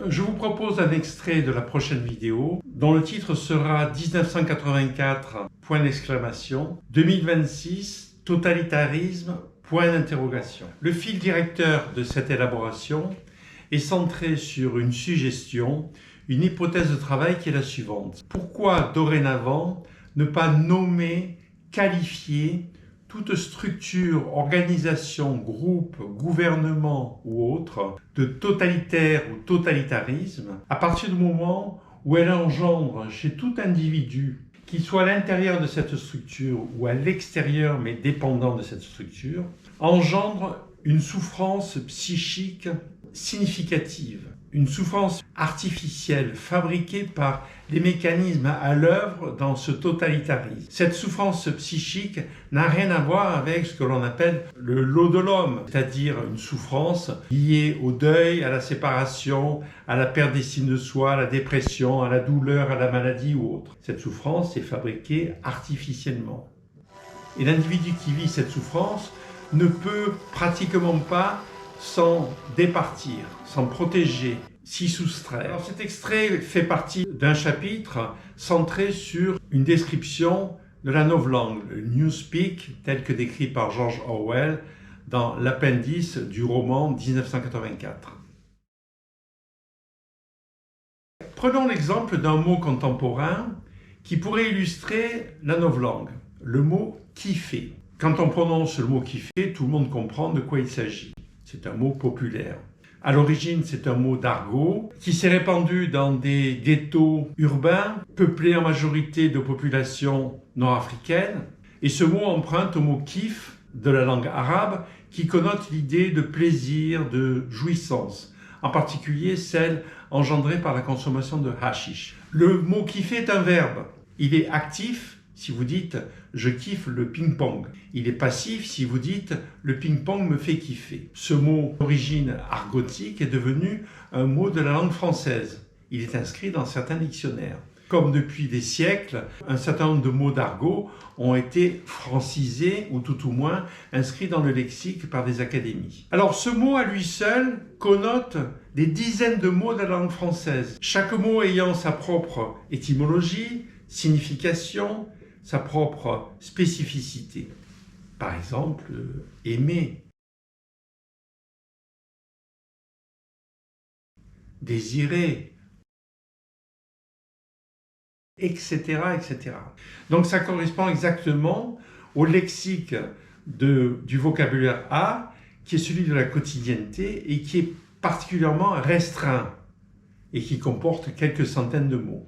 Je vous propose un extrait de la prochaine vidéo dont le titre sera 1984, point d'exclamation, 2026, totalitarisme, point d'interrogation. Le fil directeur de cette élaboration est centré sur une suggestion, une hypothèse de travail qui est la suivante. Pourquoi dorénavant ne pas nommer, qualifier toute structure, organisation, groupe, gouvernement ou autre de totalitaire ou totalitarisme à partir du moment où elle engendre chez tout individu, qu'il soit à l'intérieur de cette structure ou à l'extérieur mais dépendant de cette structure, engendre une souffrance psychique significative, une souffrance artificielle fabriquée par les mécanismes à l'œuvre dans ce totalitarisme. Cette souffrance psychique n'a rien à voir avec ce que l'on appelle le lot de l'homme, c'est-à-dire une souffrance liée au deuil, à la séparation, à la perte d'estime de soi, à la dépression, à la douleur, à la maladie ou autre. Cette souffrance est fabriquée artificiellement. Et l'individu qui vit cette souffrance ne peut pratiquement pas s'en départir, s'en protéger, s'y soustraire. Alors cet extrait fait partie d'un chapitre centré sur une description de la novlangue, le Newspeak, tel que décrit par George Orwell dans l'appendice du roman 1984. Prenons l'exemple d'un mot contemporain qui pourrait illustrer la novlangue, le mot « kiffer ». Quand on prononce le mot « kiffer », tout le monde comprend de quoi il s'agit. C'est un mot populaire. À l'origine, c'est un mot d'argot qui s'est répandu dans des ghettos urbains peuplés en majorité de populations nord-africaines. Et ce mot emprunte au mot kiff de la langue arabe qui connote l'idée de plaisir, de jouissance, en particulier celle engendrée par la consommation de hashish. Le mot kiffer est un verbe. Il est actif si vous dites « je kiffe le ping-pong ». Il est passif si vous dites « le ping-pong me fait kiffer ». Ce mot d'origine argotique est devenu un mot de la langue française. Il est inscrit dans certains dictionnaires. Comme depuis des siècles, un certain nombre de mots d'argot ont été francisés ou tout au moins inscrits dans le lexique par des académies. Alors ce mot à lui seul connote des dizaines de mots de la langue française, chaque mot ayant sa propre étymologie, signification, sa propre spécificité. Par exemple, aimer, désirer, etc., etc. Donc ça correspond exactement au lexique du vocabulaire A, qui est celui de la quotidienneté et qui est particulièrement restreint et qui comporte quelques centaines de mots.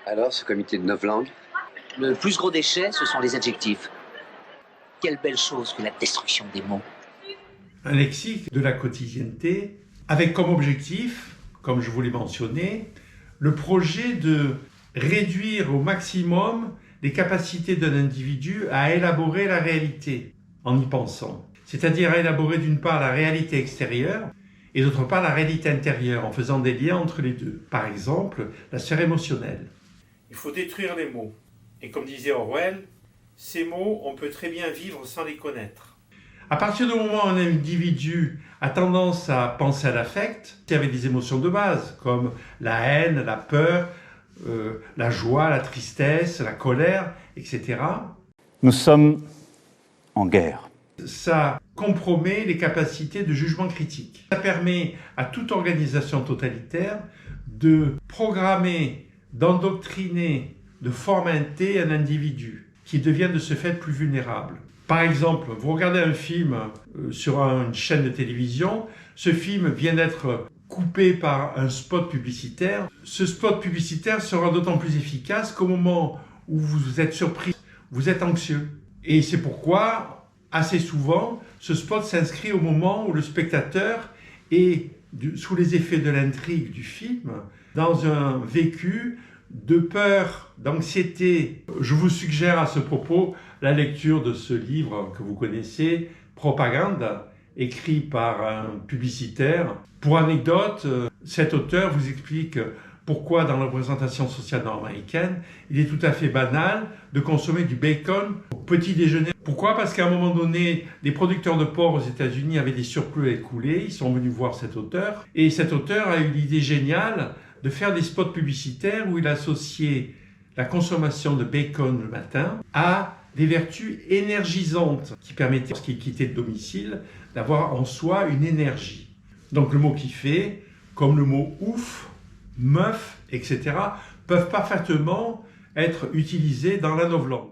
Alors, ce comité de novlangue? Le plus gros déchet, ce sont les adjectifs. Quelle belle chose que la destruction des mots. Un lexique de la quotidienneté avec comme objectif, comme je vous l'ai mentionné, le projet de réduire au maximum les capacités d'un individu à élaborer la réalité en y pensant. C'est-à-dire à élaborer d'une part la réalité extérieure et d'autre part la réalité intérieure en faisant des liens entre les deux. Par exemple, la sphère émotionnelle. Il faut détruire les mots. Et comme disait Orwell, ces mots, on peut très bien vivre sans les connaître. À partir du moment où un individu a tendance à penser à l'affect, avec des émotions de base, comme la haine, la peur, la joie, la tristesse, la colère, etc. Nous sommes en guerre. Ça compromet les capacités de jugement critique. Ça permet à toute organisation totalitaire de programmer, d'endoctriner, de formater un individu qui devient de ce fait plus vulnérable. Par exemple, vous regardez un film sur une chaîne de télévision, ce film vient d'être coupé par un spot publicitaire. Ce spot publicitaire sera d'autant plus efficace qu'au moment où vous êtes surpris, vous êtes anxieux. Et c'est pourquoi, assez souvent, ce spot s'inscrit au moment où le spectateur est, sous les effets de l'intrigue du film, dans un vécu de peur, d'anxiété. Je vous suggère à ce propos la lecture de ce livre que vous connaissez, Propagande, écrit par un publicitaire. Pour anecdote, cet auteur vous explique pourquoi dans la représentation sociale nord-américaine, il est tout à fait banal de consommer du bacon au petit déjeuner. Pourquoi? Parce qu'à un moment donné, les producteurs de porc aux États-Unis avaient des surplus à écouler, ils sont venus voir cet auteur, et cet auteur a eu l'idée géniale de faire des spots publicitaires où il associait la consommation de bacon le matin à des vertus énergisantes qui permettaient, lorsqu'il quittait le domicile, d'avoir en soi une énergie. Donc le mot kiffer, comme le mot ouf, meuf, etc., peuvent parfaitement être utilisés dans la novlangue.